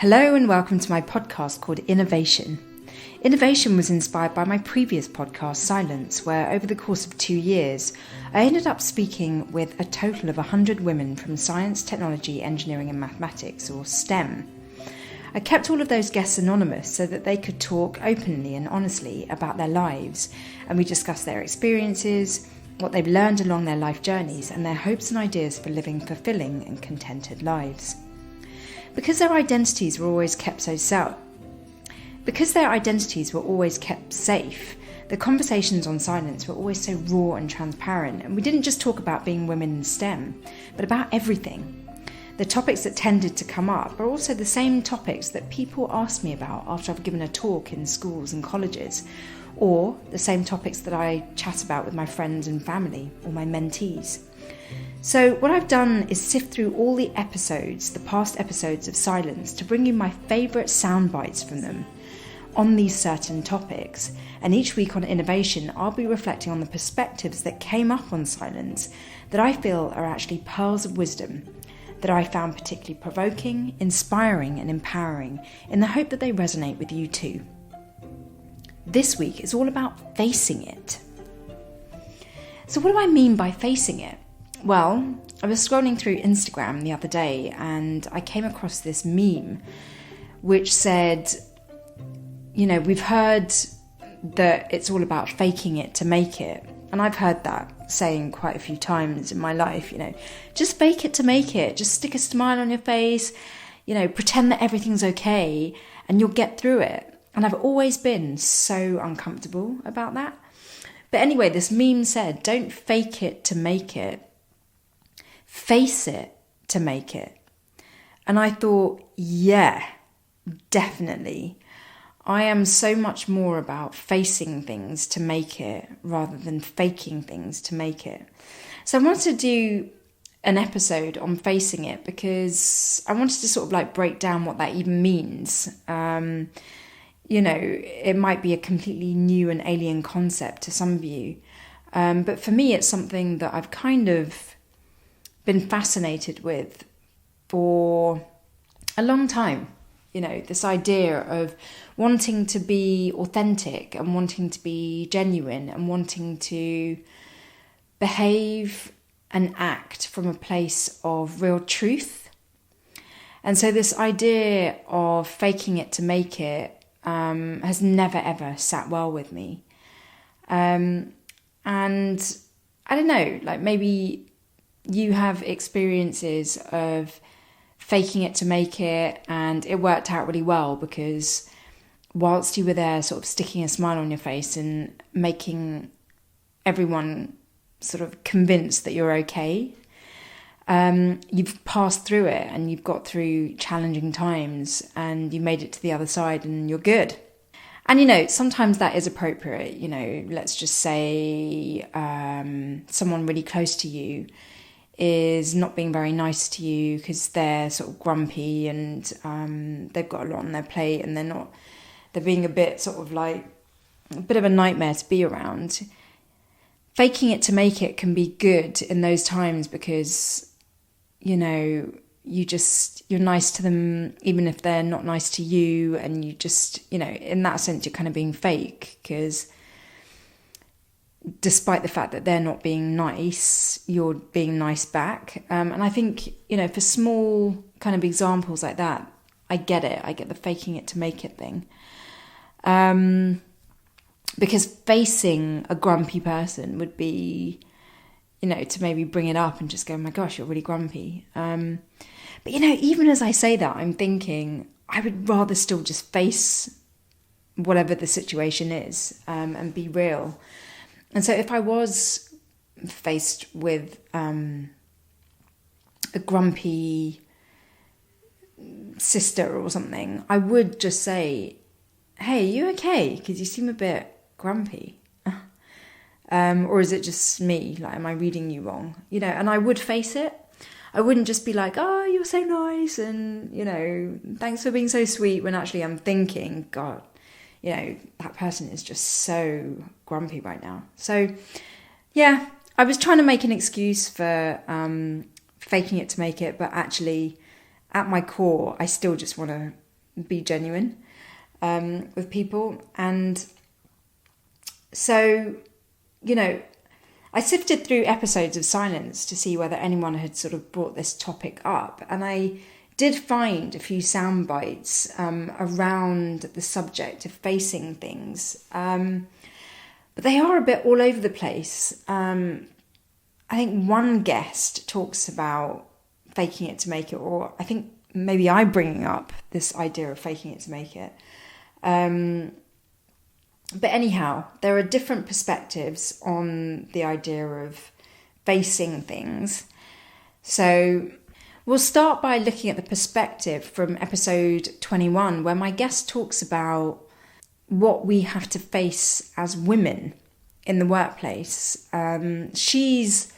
Hello and welcome to my podcast called Innervation. Innervation was inspired by my previous podcast, Silence, where over the course of 2 years, I ended up speaking with a total of 100 women from science, technology, engineering and mathematics, or STEM. I kept all of those guests anonymous so that they could talk openly and honestly about their lives, and we discussed their experiences, what they've learned along their life journeys, and their hopes and ideas for living fulfilling and contented lives. Because their identities were always kept safe, the conversations on Silence were always so raw and transparent, and we didn't just talk about being women in STEM, but about everything. The topics that tended to come up are also the same topics that people ask me about after I've given a talk in schools and colleges, or the same topics that I chat about with my friends and family or my mentees. So what I've done is sift through all the past episodes of Silence, to bring you my favourite sound bites from them on these certain topics. And each week on Innervation, I'll be reflecting on the perspectives that came up on Silence that I feel are actually pearls of wisdom, that I found particularly provoking, inspiring and empowering, in the hope that they resonate with you too. This week is all about facing it. So what do I mean by facing it? Well, I was scrolling through Instagram the other day and I came across this meme which said, we've heard that it's all about faking it to make it. And I've heard that saying quite a few times in my life, just fake it to make it. Just stick a smile on your face, pretend that everything's okay and you'll get through it. And I've always been so uncomfortable about that. But anyway, this meme said, don't fake it to make it. Face it to make it. And I thought, yeah, definitely. I am so much more about facing things to make it rather than faking things to make it. So I wanted to do an episode on facing it because I wanted to sort of break down what that even means. It might be a completely new and alien concept to some of you. But for me, it's something that I've kind of been fascinated with for a long time. This idea of wanting to be authentic and wanting to be genuine and wanting to behave and act from a place of real truth. And so this idea of faking it to make it has never ever sat well with me. And I don't know, maybe you have experiences of faking it to make it and it worked out really well because whilst you were there sort of sticking a smile on your face and making everyone sort of convinced that you're okay, you've passed through it and you've got through challenging times and you made it to the other side and you're good. And, sometimes that is appropriate. Let's just say someone really close to you is not being very nice to you because they're sort of grumpy and they've got a lot on their plate and they're being a bit of a nightmare to be around. Faking it to make it can be good in those times because, you're nice to them even if they're not nice to you, and you just, in that sense you're kind of being fake because despite the fact that they're not being nice, you're being nice back. And I think, for small kind of examples like that, I get it. I get the faking it to make it thing. Because facing a grumpy person would be, to maybe bring it up and just go, oh my gosh, you're really grumpy. But, even as I say that, I'm thinking I would rather still just face whatever the situation is and be real. And so if I was faced with a grumpy sister or something, I would just say, hey, you okay? Because you seem a bit grumpy. Or is it just me? Am I reading you wrong? And I would face it. I wouldn't just be like, oh, you're so nice and, thanks for being so sweet, when actually I'm thinking, God, that person is just so grumpy right now. So, yeah, I was trying to make an excuse for faking it to make it, but actually, at my core, I still just want to be genuine with people. And so, you know, I sifted through episodes of Silence to see whether anyone had sort of brought this topic up, and I did find a few sound bites around the subject of facing things, but they are a bit all over the place. I think one guest talks about faking it to make it, or I think maybe I'm bringing up this idea of faking it to make it. But anyhow, there are different perspectives on the idea of facing things. So we'll start by looking at the perspective from episode 21, where my guest talks about what we have to face as women in the workplace. She's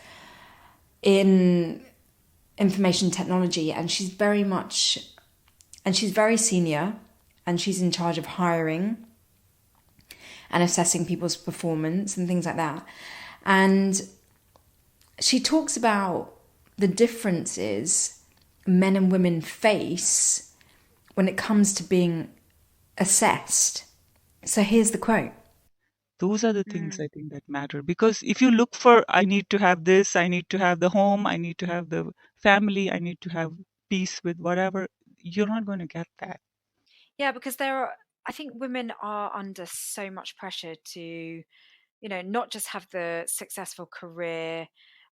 in information technology, and she's very senior, and she's in charge of hiring and assessing people's performance and things like that. And she talks about the differences men and women face when it comes to being assessed. So here's the quote. Those are the things I think that matter. Because if you look for, I need to have this, I need to have the home, I need to have the family, I need to have peace with whatever, you're not going to get that. Yeah, because I think women are under so much pressure to, not just have the successful career,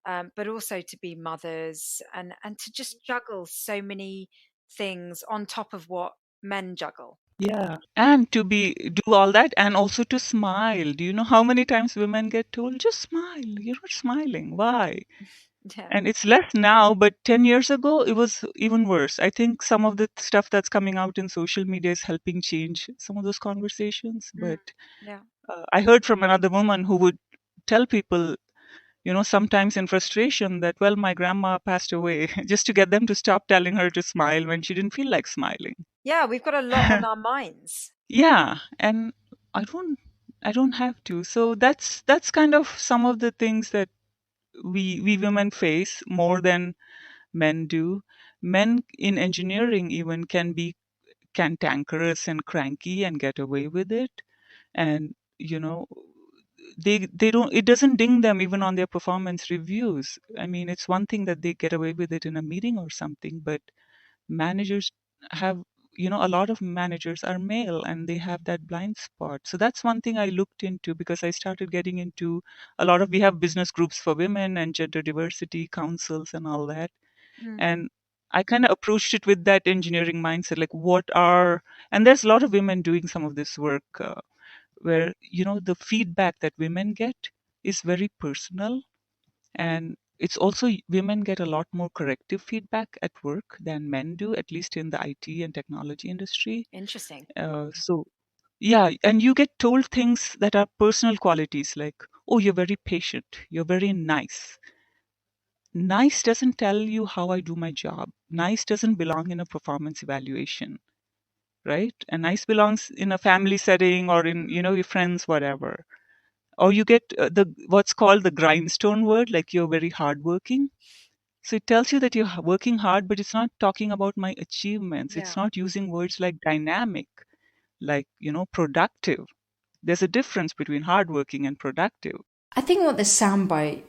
but also to be mothers and to just juggle so many things on top of what men juggle. Yeah. And to do all that and also to smile. Do you know how many times women get told, just smile? You're not smiling. Why? Yeah. And it's less now, but 10 years ago, it was even worse. I think some of the stuff that's coming out in social media is helping change some of those conversations. But Yeah. I heard from another woman who would tell people, sometimes in frustration that, well, my grandma passed away, just to get them to stop telling her to smile when she didn't feel like smiling. Yeah, we've got a lot on our minds. Yeah, and I don't I don't have to. So that's kind of some of the things that we women face more than men do. Men in engineering even can be cantankerous and cranky and get away with it. And they don't, it doesn't ding them even on their performance reviews. I mean, it's one thing that they get away with it in a meeting or something, but managers have, a lot of managers are male and they have that blind spot. So that's one thing I looked into, because I started getting into we have business groups for women and gender diversity councils and all that. And I kind of approached it with that engineering mindset, like and there's a lot of women doing some of this work, where, the feedback that women get is very personal. And it's also, women get a lot more corrective feedback at work than men do, at least in the IT and technology industry. Interesting. So, yeah, and you get told things that are personal qualities, like, oh, you're very patient, you're very nice. Nice doesn't tell you how I do my job. Nice doesn't belong in a performance evaluation, right? And nice belongs in a family setting or in, your friends, whatever. Or you get the what's called the grindstone word, like you're very hardworking. So it tells you that you're working hard, but it's not talking about my achievements. Yeah. It's not using words like dynamic, like, productive. There's a difference between hardworking and productive. I think what this soundbite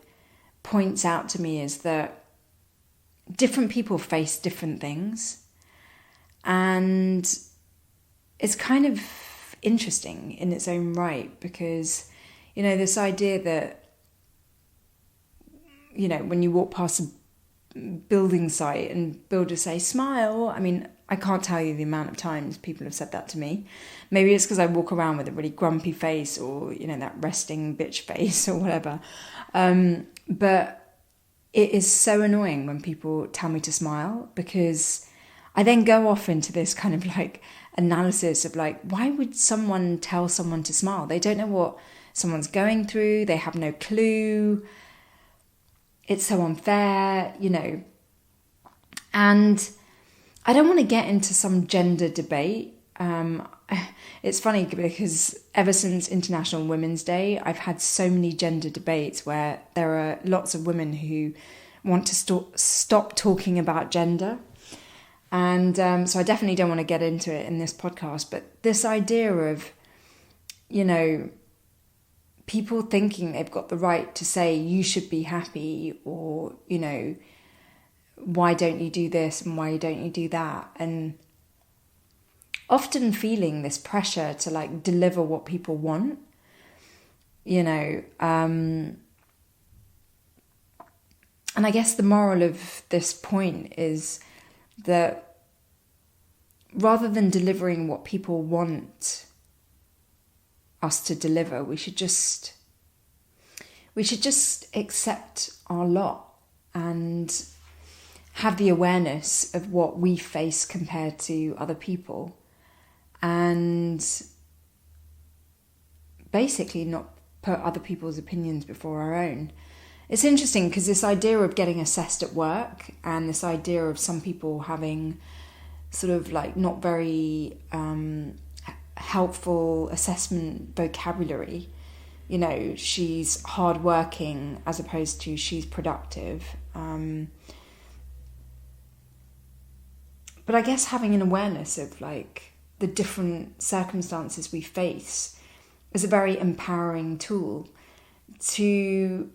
points out to me is that different people face different things, and it's kind of interesting in its own right, because this idea that when you walk past a building site and builders say smile, I mean, I can't tell you the amount of times people have said that to me. Maybe it's because I walk around with a really grumpy face, or that resting bitch face or whatever, but it is so annoying when people tell me to smile, because I then go off into this kind of like analysis of like, why would someone tell someone to smile? They don't know what someone's going through. They have no clue. It's so unfair, And I don't want to get into some gender debate. It's funny because ever since International Women's Day, I've had so many gender debates where there are lots of women who want to stop talking about gender. And so I definitely don't want to get into it in this podcast, but this idea of, you know, people thinking they've got the right to say you should be happy, or, you know, why don't you do this and why don't you do that? And often feeling this pressure to like deliver what people want, you know. And I guess the moral of this point is that rather than delivering what people want us to deliver, we should just accept our lot and have the awareness of what we face compared to other people, and basically not put other people's opinions before our own. It's interesting because this idea of getting assessed at work, and this idea of some people having sort of like not very helpful assessment vocabulary, you know, she's hardworking as opposed to she's productive. But I guess having an awareness of like the different circumstances we face is a very empowering tool to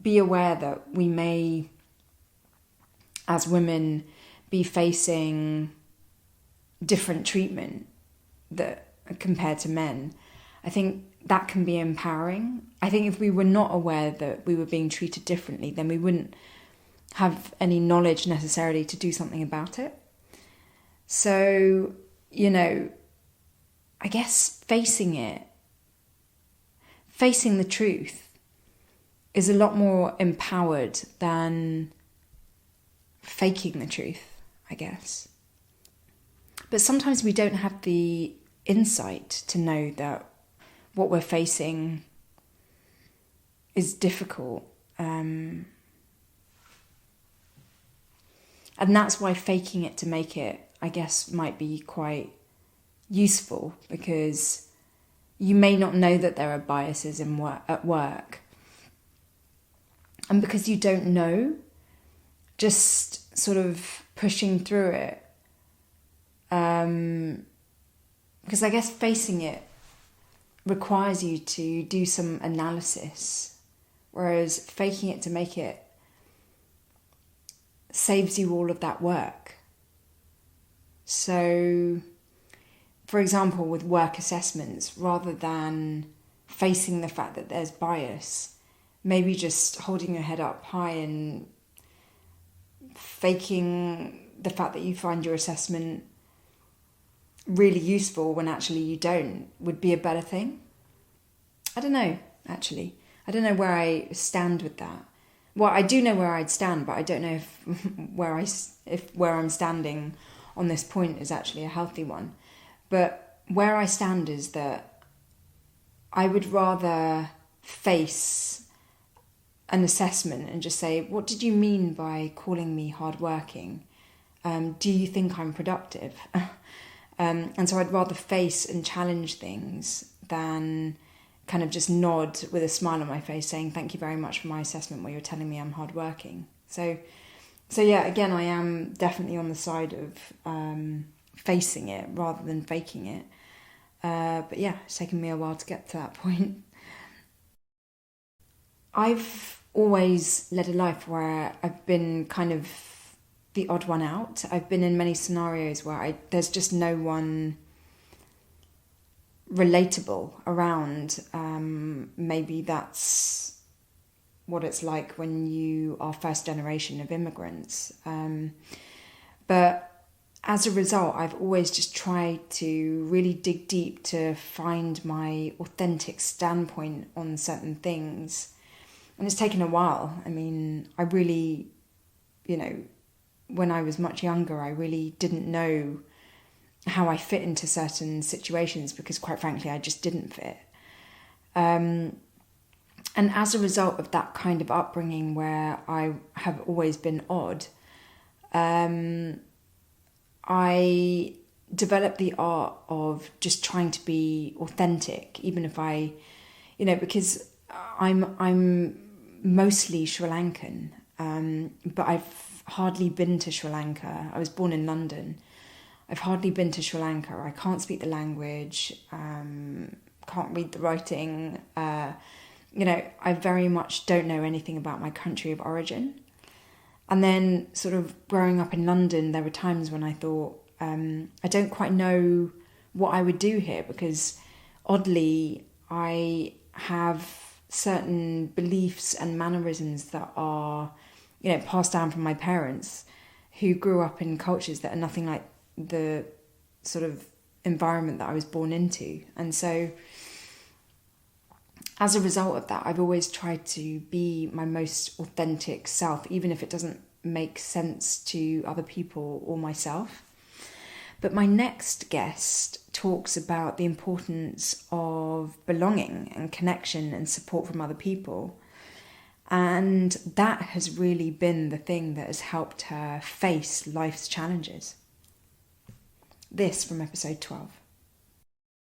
be aware that we may, as women, be facing different treatment that compared to men. I think that can be empowering. I think if we were not aware that we were being treated differently, then we wouldn't have any knowledge necessarily to do something about it. So, you know, I guess facing the truth is a lot more empowered than faking the truth, I guess. But sometimes we don't have the insight to know that what we're facing is difficult. And that's why faking it to make it, I guess, might be quite useful, because you may not know that there are biases at work. And because you don't know, just sort of pushing through it. Because I guess facing it requires you to do some analysis, whereas faking it to make it saves you all of that work. So, for example, with work assessments, rather than facing the fact that there's bias, maybe just holding your head up high and faking the fact that you find your assessment really useful when actually you don't would be a better thing. I don't know, actually. I don't know where I stand with that. Well, I do know where I'd stand, but I don't know if where I'm standing on this point is actually a healthy one. But where I stand is that I would rather face an assessment and just say, what did you mean by calling me hardworking? Do you think I'm productive? And so I'd rather face and challenge things than kind of just nod with a smile on my face saying, thank you very much for my assessment where you're telling me I'm hardworking. So yeah, again, I am definitely on the side of facing it rather than faking it. But yeah, it's taken me a while to get to that point. I've always led a life where I've been kind of the odd one out. I've been in many scenarios where there's just no one relatable around. Maybe that's what it's like when you are first generation of immigrants. But as a result, I've always just tried to really dig deep to find my authentic standpoint on certain things. And it's taken a while. I mean, I really, when I was much younger, I really didn't know how I fit into certain situations because, quite frankly, I just didn't fit. And as a result of that kind of upbringing where I have always been odd, I developed the art of just trying to be authentic, even if I, because I'm mostly Sri Lankan, but hardly been to Sri Lanka. I was born in London. I've hardly been to Sri Lanka. I can't speak the language, can't read the writing. I very much don't know anything about my country of origin. And then sort of growing up in London, there were times when I thought, I don't quite know what I would do here, because oddly, I have certain beliefs and mannerisms that are, passed down from my parents, who grew up in cultures that are nothing like the sort of environment that I was born into. And so as a result of that, I've always tried to be my most authentic self, even if it doesn't make sense to other people or myself. But my next guest talks about the importance of belonging and connection and support from other people. And that has really been the thing that has helped her face life's challenges. This from episode 12.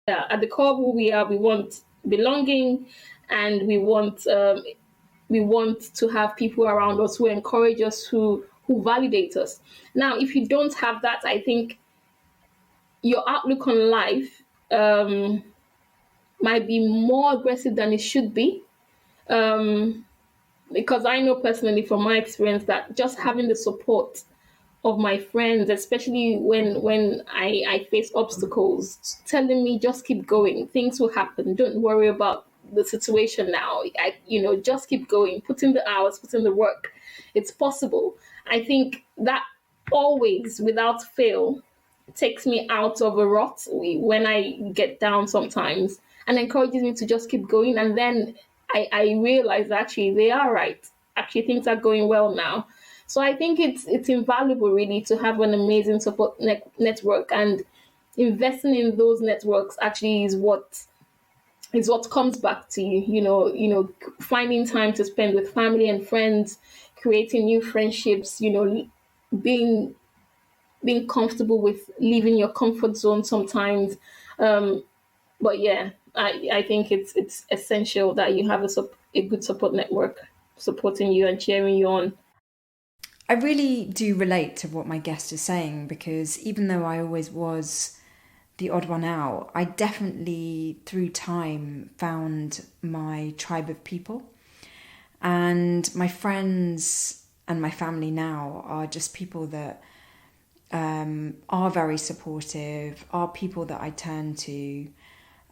At the core of who we are, we want belonging, and we want to have people around us who encourage us, who validate us. Now, if you don't have that, I think your outlook on life might be more aggressive than it should be. Because I know personally from my experience that just having the support of my friends, especially when I face obstacles, telling me just keep going, things will happen, don't worry about the situation now, just keep going, put in the hours, put in the work, it's possible. I think that always, without fail, takes me out of a rut when I get down sometimes, and encourages me to just keep going. And then I realize actually they are right. Actually, things are going well now. So I think it's invaluable really to have an amazing support network, and investing in those networks actually is what comes back to you. Finding time to spend with family and friends, creating new friendships. Being comfortable with leaving your comfort zone sometimes. But yeah, I think it's essential that you have a good support network supporting you and cheering you on. I really do relate to what my guest is saying, because even though I always was the odd one out, I definitely through time found my tribe of people. And my friends and my family now are just people that are very supportive, are people that I turn to.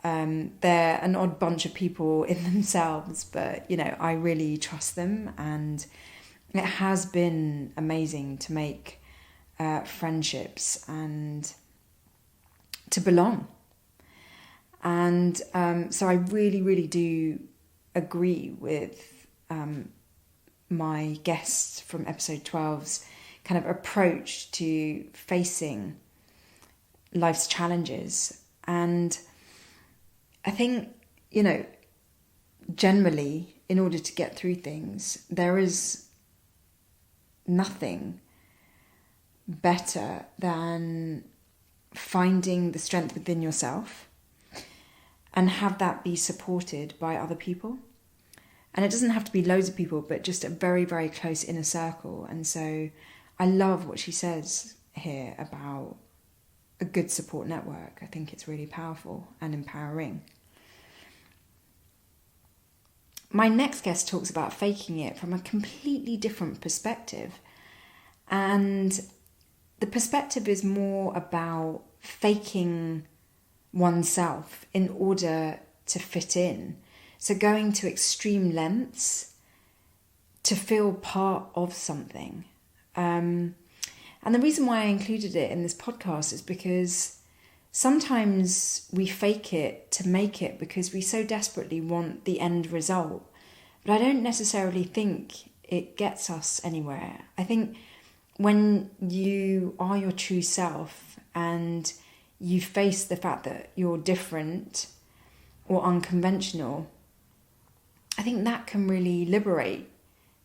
They're an odd bunch of people in themselves, but I really trust them, and it has been amazing to make friendships and to belong. And so I really, really do agree with my guest from episode 12's kind of approach to facing life's challenges. And I think, generally, in order to get through things, there is nothing better than finding the strength within yourself and have that be supported by other people. And it doesn't have to be loads of people, but just a very, very close inner circle. And so I love what she says here about a good support network. I think it's really powerful and empowering. My next guest talks about faking it from a completely different perspective. And the perspective is more about faking oneself in order to fit in. So going to extreme lengths to feel part of something. And the reason why I included it in this podcast is because sometimes we fake it to make it because we so desperately want the end result. But I don't necessarily think it gets us anywhere. I think when you are your true self and you face the fact that you're different or unconventional, I think that can really liberate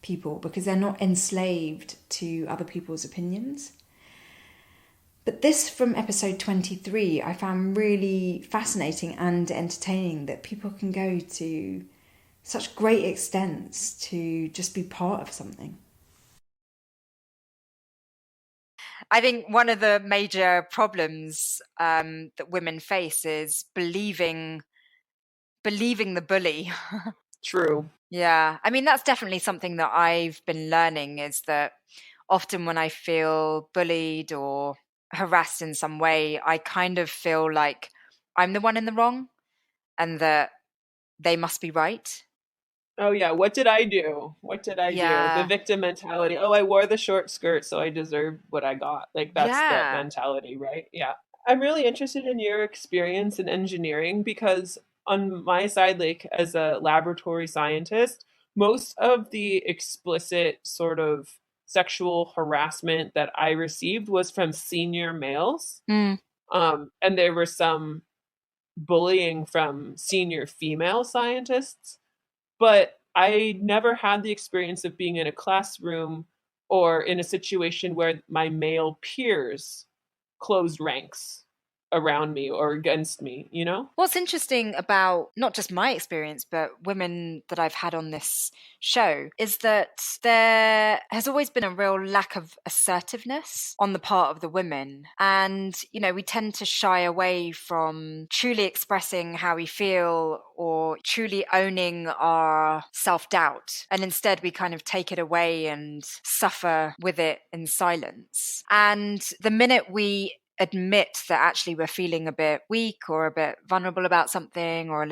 people because they're not enslaved to other people's opinions. But this from episode 23 I found really fascinating and entertaining, that people can go to such great extents to just be part of something. I think one of the major problems that women face is believing the bully. True. Yeah, I mean, that's definitely something that I've been learning, is that often when I feel bullied or harassed in some way, I kind of feel like I'm the one in the wrong and that they must be right. Oh yeah, what did I do? What did I do? The Yeah, victim mentality. Oh, I wore the short skirt, so I deserved what I got. Like that's the yeah. mentality, right? Yeah. I'm really interested in your experience in engineering because on my side, like as a laboratory scientist, most of the explicit sort of sexual harassment that I received was from senior males. Mm. And there were some bullying from senior female scientists, but I never had the experience of being in a classroom or in a situation where my male peers closed ranks around me or against me, you know? What's interesting about not just my experience, but women that I've had on this show is that there has always been a real lack of assertiveness on the part of the women. And, we tend to shy away from truly expressing how we feel or truly owning our self doubt. And instead, we kind of take it away and suffer with it in silence. And the minute we admit that actually we're feeling a bit weak or a bit vulnerable about something, or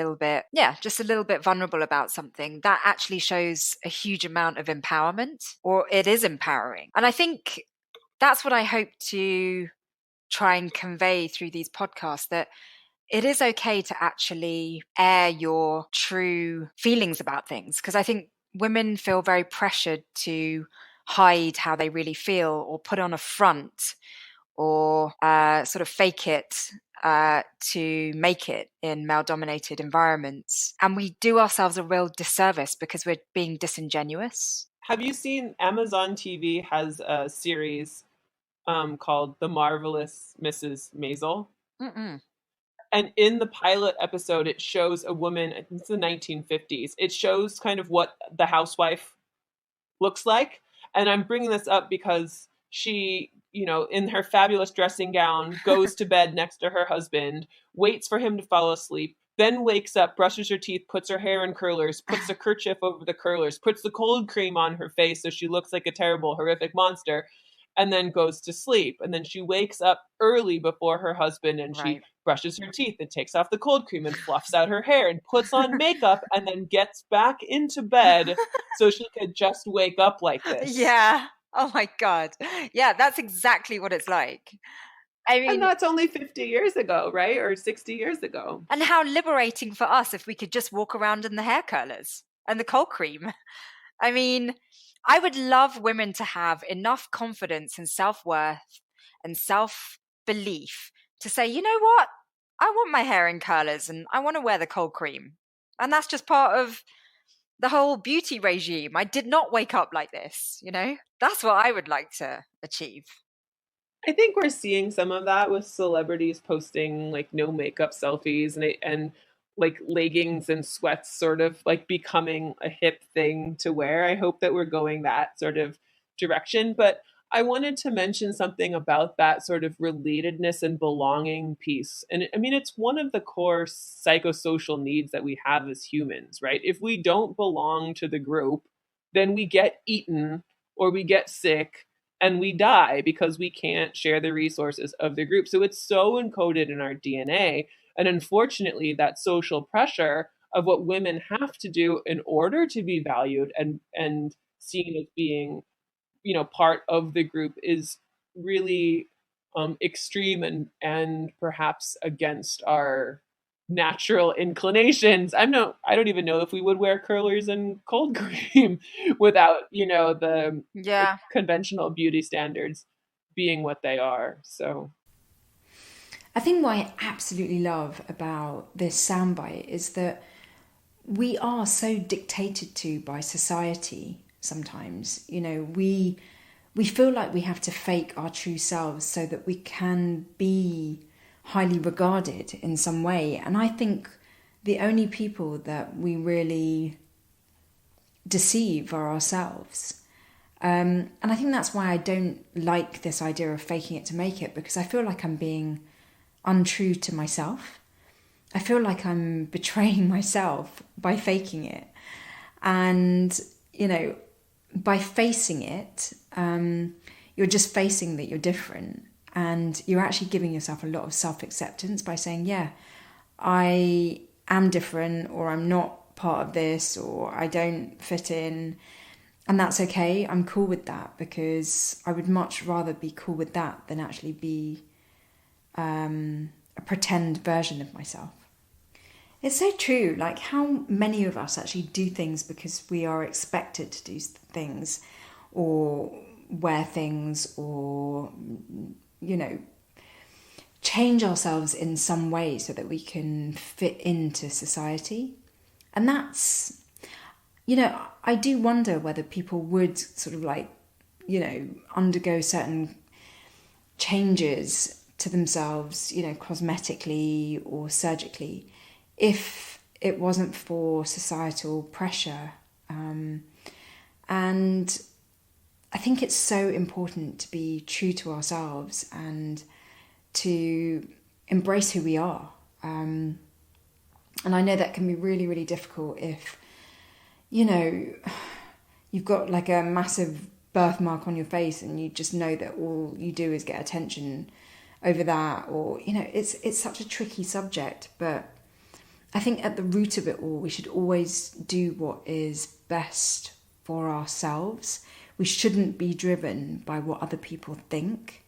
just a little bit vulnerable about something, that actually shows a huge amount of empowerment, or it is empowering. And I think that's what I hope to try and convey through these podcasts, that it is okay to actually air your true feelings about things. Because I think women feel very pressured to hide how they really feel or put on a front or sort of fake it to make it in male dominated environments. And we do ourselves a real disservice because we're being disingenuous. Have you seen Amazon TV has a series called The Marvelous Mrs. Maisel? Mm-mm. And in the pilot episode, it shows a woman, I think it's the 1950s. It shows kind of what the housewife looks like. And I'm bringing this up because she, in her fabulous dressing gown, goes to bed next to her husband, waits for him to fall asleep, then wakes up, brushes her teeth, puts her hair in curlers, puts a kerchief over the curlers, puts the cold cream on her face so she looks like a terrible, horrific monster, and then goes to sleep. And then she wakes up early before her husband and she Right. brushes her teeth and takes off the cold cream and fluffs out her hair and puts on makeup and then gets back into bed so she could just wake up like this. Yeah. Oh my God. Yeah, that's exactly what it's like. I And mean, that's only 50 years ago, right? Or 60 years ago. and how liberating for us if we could just walk around in the hair curlers and the cold cream. I mean, I would love women to have enough confidence and self worth and self belief to say, you know what? I want my hair in curlers and I want to wear the cold cream. And that's just part of the whole beauty regime. I did not wake up like this. That's what I would like to achieve. I think we're seeing some of that with celebrities posting like no makeup selfies and like leggings and sweats sort of like becoming a hip thing to wear. I hope that we're going that sort of direction. But I wanted to mention something about that sort of relatedness and belonging piece. And I mean, it's one of the core psychosocial needs that we have as humans, right? If we don't belong to the group, then we get eaten or we get sick and we die because we can't share the resources of the group. So it's so encoded in our DNA. And unfortunately, that social pressure of what women have to do in order to be valued and seen as being, part of the group is really extreme and perhaps against our natural inclinations. I don't even know if we would wear curlers and cold cream without, the Yeah. conventional beauty standards being what they are. So I think what I absolutely love about this soundbite is that we are so dictated to by society sometimes. We feel like we have to fake our true selves so that we can be highly regarded in some way. And I think the only people that we really deceive are ourselves. And I think that's why I don't like this idea of faking it to make it, because I feel like I'm being untrue to myself. I feel like I'm betraying myself by faking it. And, you know, by facing it, you're just facing that you're different. And you're actually giving yourself a lot of self-acceptance by saying, yeah, I am different, or I'm not part of this, or I don't fit in. And that's okay. I'm cool with that, because I would much rather be cool with that than actually be a pretend version of myself. It's so true, like how many of us actually do things because we are expected to do things, or wear things, or, you know, change ourselves in some way so that we can fit into society. And that's, you know, I do wonder whether people would sort of like, you know, undergo certain changes to themselves, you know, cosmetically or surgically, if it wasn't for societal pressure. And I think it's so important to be true to ourselves and to embrace who we are. And I know that can be really, really difficult if, you know, you've got like a massive birthmark on your face and you just know that all you do is get attention over that, or, you know, it's such a tricky subject. But I think at the root of it all, we should always do what is best for ourselves. We shouldn't be driven by what other people think.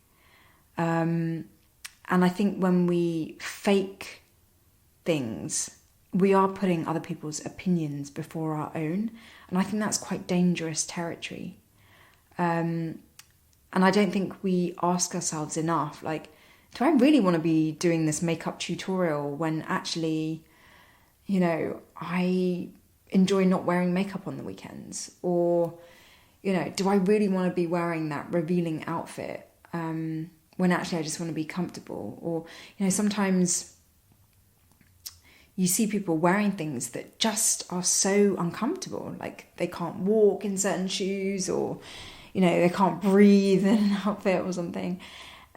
And I think when we fake things, we are putting other people's opinions before our own. And I think that's quite dangerous territory. And I don't think we ask ourselves enough, like, do I really want to be doing this makeup tutorial when actually, you know, I enjoy not wearing makeup on the weekends? Or, you know, do I really want to be wearing that revealing outfit when actually I just want to be comfortable? Or, you know, sometimes you see people wearing things that just are so uncomfortable, like they can't walk in certain shoes, or, you know, they can't breathe in an outfit or something.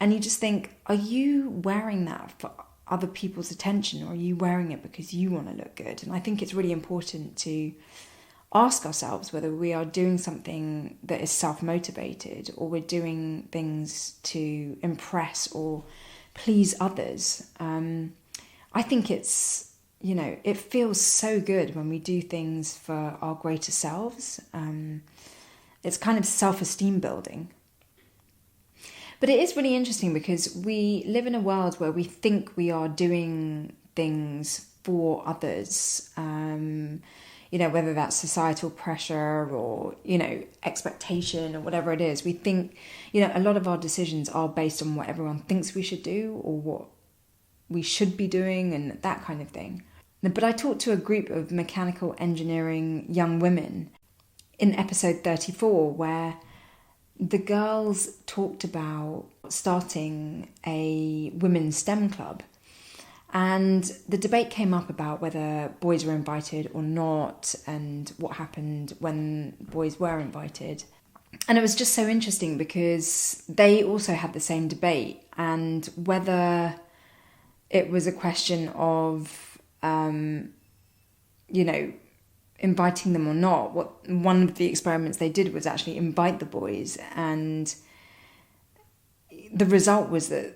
And you just think, are you wearing that for other people's attention, or are you wearing it because you want to look good? And I think it's really important to ask ourselves whether we are doing something that is self-motivated, or we're doing things to impress or please others. I think it's, you know, it feels so good when we do things for our greater selves. It's kind of self-esteem building. But it is really interesting because we live in a world where we think we are doing things for others, you know, whether that's societal pressure or, you know, expectation or whatever it is. We think, you know, a lot of our decisions are based on what everyone thinks we should do or what we should be doing and that kind of thing. But I talked to a group of mechanical engineering young women in episode 34 where the girls talked about starting a women's STEM club. And the debate came up about whether boys were invited or not, and what happened when boys were invited. And it was just so interesting because they also had the same debate, and whether it was a question of, you know, inviting them or not. One of the experiments they did was actually invite the boys, and the result was that,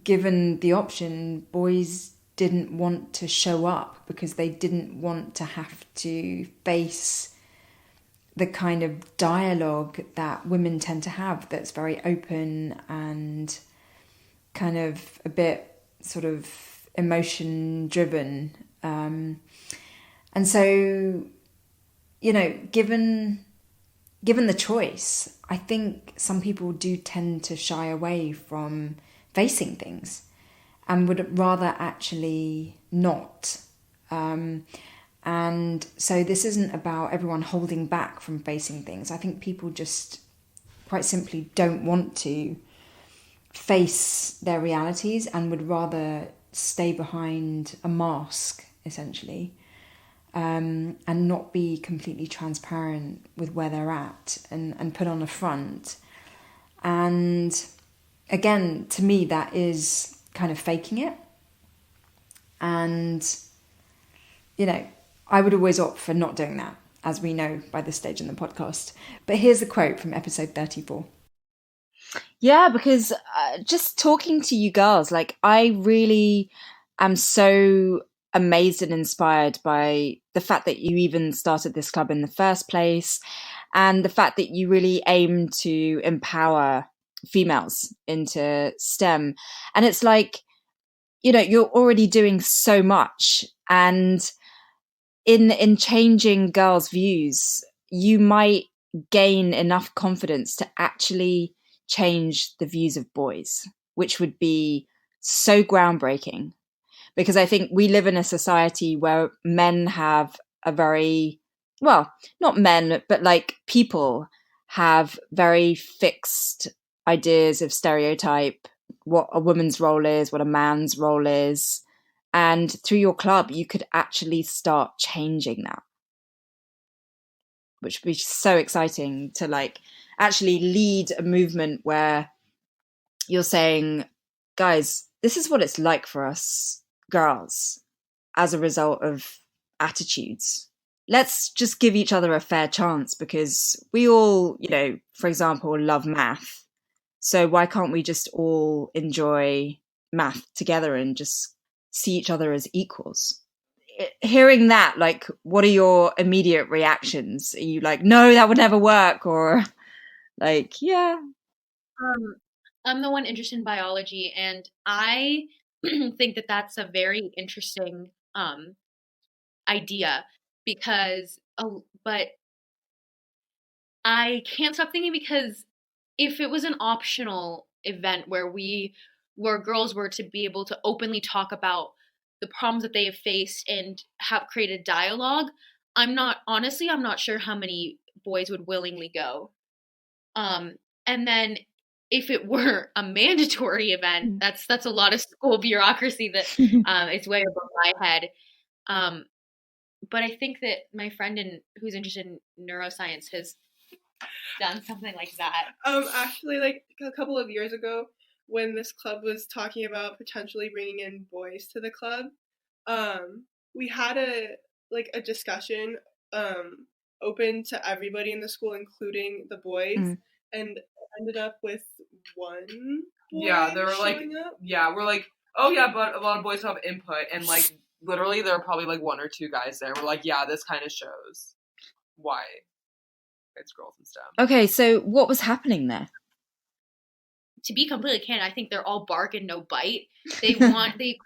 given the option, boys didn't want to show up because they didn't want to have to face the kind of dialogue that women tend to have that's very open and kind of a bit sort of emotion driven. And so, you know, given the choice, I think some people do tend to shy away from facing things and would rather actually not. And so this isn't about everyone holding back from facing things. I think people just quite simply don't want to face their realities and would rather stay behind a mask, essentially. and not be completely transparent with where they're at and put on a front. And again, to me, that is kind of faking it. And, you know, I would always opt for not doing that, as we know by this stage in the podcast. But here's a quote from episode 34. Yeah, because just talking to you girls, like, I really am so amazed and inspired by the fact that you even started this club in the first place, and the fact that you really aim to empower females into STEM. And it's like, you know, you're already doing so much, and in changing girls' views, you might gain enough confidence to actually change the views of boys, which would be so groundbreaking. Because I think we live in a society where men have a very, well, not men, but like people have very fixed ideas of stereotype, what a woman's role is, what a man's role is. And through your club, you could actually start changing that, which would be so exciting to like actually lead a movement where you're saying, guys, this is what it's like for us girls as a result of attitudes. Let's just give each other a fair chance, because we all, you know, for example, love math. So why can't we just all enjoy math together and just see each other as equals? Hearing that, like, what are your immediate reactions? Are you like, no, that would never work? Or like, yeah. I'm the one interested in biology, and I think that that's a very interesting idea, because but I can't stop thinking, because if it was an optional event where girls were to be able to openly talk about the problems that they have faced and have created dialogue, I'm not sure how many boys would willingly go. And then if it were a mandatory event, that's a lot of school bureaucracy that is way above my head. But I think that my friend who's interested in neuroscience has done something like that. Actually, like a couple of years ago, when this club was talking about potentially bringing in boys to the club, we had a discussion open to everybody in the school, including the boys, and it ended up with one boy there were like up. we're like, oh yeah, but a lot of boys have input, and like literally there are probably like one or two guys there. We're like, yeah, this kind of shows why it's girls in STEM. Okay, so what was happening there? To be completely candid, I think they're all bark and no bite. They criticize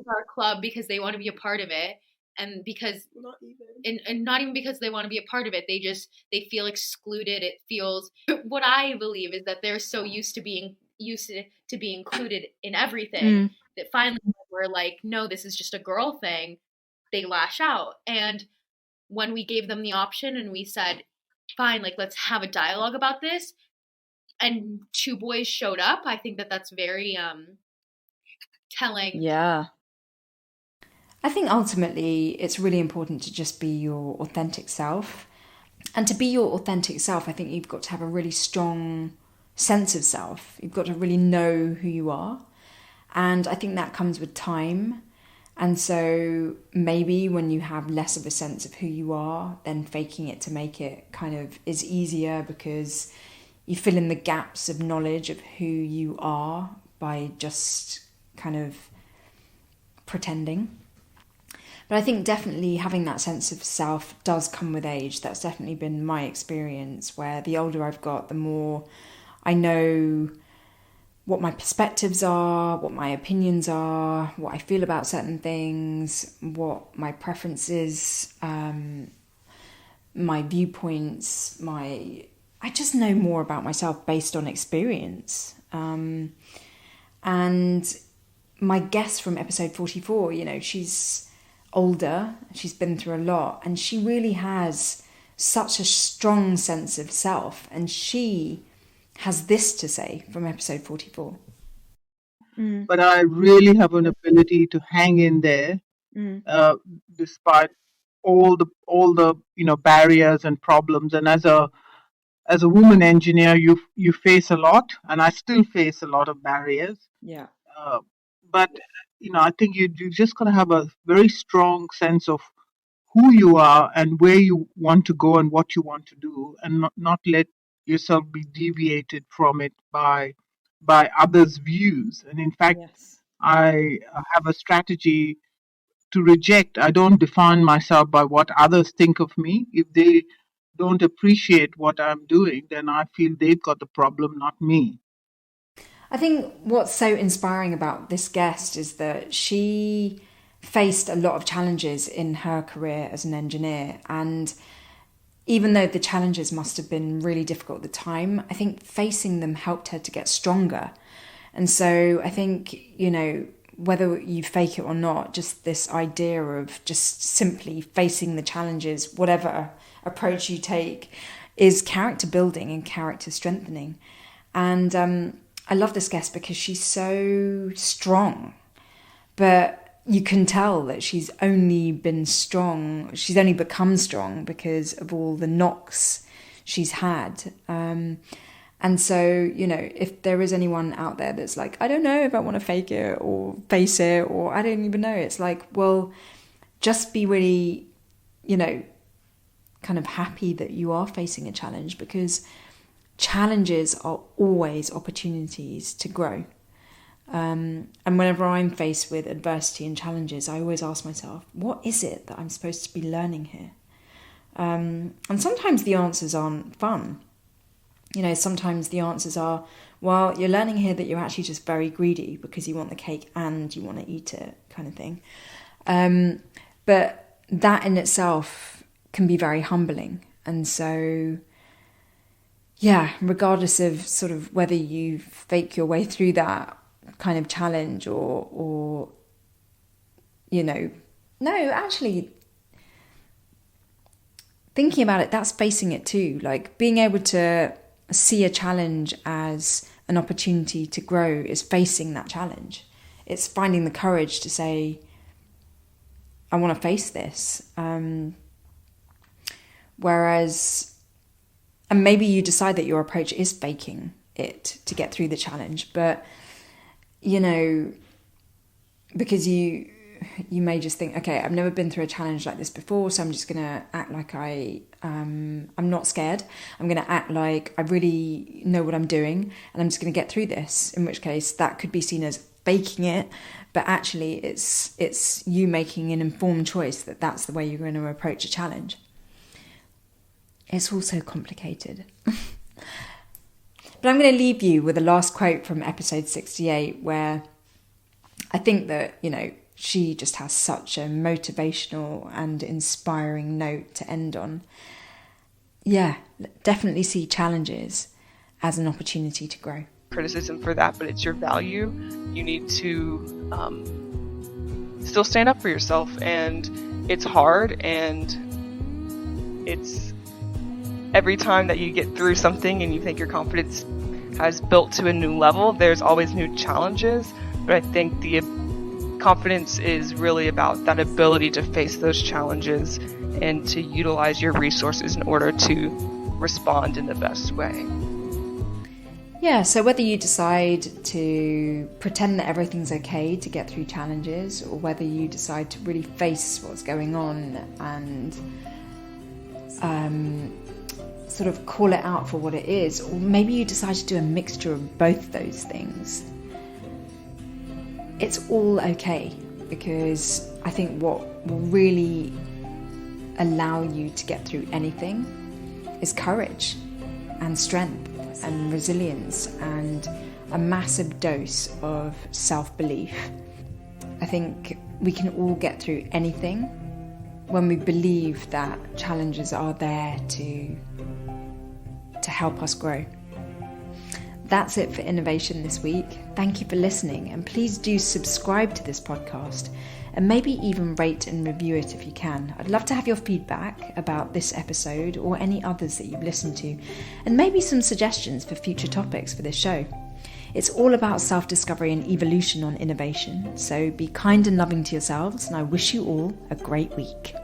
our club because they want to be a part of it, and because not even because they want to be a part of it. They feel excluded. It feels, what I believe is that they're so used to being included in everything that finally we're like, no, this is just a girl thing. They lash out. And when we gave them the option and we said, fine, like, let's have a dialogue about this, and two boys showed up, I think that that's very telling. Yeah. I think ultimately it's really important to just be your authentic self. And to be your authentic self, I think you've got to have a really strong sense of self. You've got to really know who you are. And I think that comes with time. And so maybe when you have less of a sense of who you are, then faking it to make it kind of is easier, because you fill in the gaps of knowledge of who you are by just kind of pretending. But I think definitely having that sense of self does come with age. That's definitely been my experience, where the older I've got, the more I know what my perspectives are, what my opinions are, what I feel about certain things, what my preferences, my viewpoints, I just know more about myself based on experience. And my guest from episode 44, you know, she's older, she's been through a lot, and she really has such a strong sense of self, and she has this to say from episode 44. But I really have an ability to hang in there despite all the barriers and problems. And as a woman engineer, you face a lot, and I still face a lot of barriers. Yeah. But I think you just got to have a very strong sense of who you are and where you want to go and what you want to do, and not let yourself be deviated from it by others' views. And in fact, Yes. I have a strategy to reject. I don't define myself by what others think of me. If they don't appreciate what I'm doing, then I feel they've got the problem, not me. I think what's so inspiring about this guest is that she faced a lot of challenges in her career as an engineer. And even though the challenges must have been really difficult at the time, I think facing them helped her to get stronger. And so I think, whether you fake it or not, just this idea of just simply facing the challenges, whatever approach you take, is character building and character strengthening. And I love this guest because she's so strong, but you can tell that she's only become strong because of all the knocks she's had. And so, if there is anyone out there that's like, I don't know if I want to fake it or face it, or I don't even know, it's like, well, just be really, kind of happy that you are facing a challenge, because challenges are always opportunities to grow. And whenever I'm faced with adversity and challenges, I always ask myself, what is it that I'm supposed to be learning here? And sometimes the answers aren't fun. Sometimes the answers are, well, you're learning here that you're actually just very greedy because you want the cake and you want to eat it, kind of thing. But that in itself can be very humbling. And so, yeah, regardless of sort of whether you fake your way through that kind of challenge or no, actually, thinking about it, that's facing it too. Like, being able to see a challenge as an opportunity to grow is facing that challenge. It's finding the courage to say, I want to face this. Whereas, and maybe you decide that your approach is faking it to get through the challenge, but, because you may just think, okay, I've never been through a challenge like this before, so I'm just going to act like I'm not scared. I'm going to act like I really know what I'm doing, and I'm just going to get through this, in which case that could be seen as faking it, but actually it's you making an informed choice that that's the way you're going to approach a challenge. It's also complicated. But I'm going to leave you with a last quote from episode 68, where I think that, she just has such a motivational and inspiring note to end on. Yeah, definitely see challenges as an opportunity to grow. Criticism for that, but it's your value. You need to still stand up for yourself, and it's hard, and it's every time that you get through something and you think your confidence has built to a new level, there's always new challenges. But I think the confidence is really about that ability to face those challenges and to utilize your resources in order to respond in the best way. Yeah, so whether you decide to pretend that everything's okay to get through challenges, or whether you decide to really face what's going on and sort of call it out for what it is, or maybe you decide to do a mixture of both those things, it's all okay, because I think what will really allow you to get through anything is courage and strength and resilience and a massive dose of self-belief. I think we can all get through anything when we believe that challenges are there to help us grow. That's it for Innervation this week. Thank you for listening, and please do subscribe to this podcast and maybe even rate and review it if you can. I'd love to have your feedback about this episode or any others that you've listened to, and maybe some suggestions for future topics for this show. It's all about self-discovery and evolution on Innervation, so be kind and loving to yourselves, and I wish you all a great week.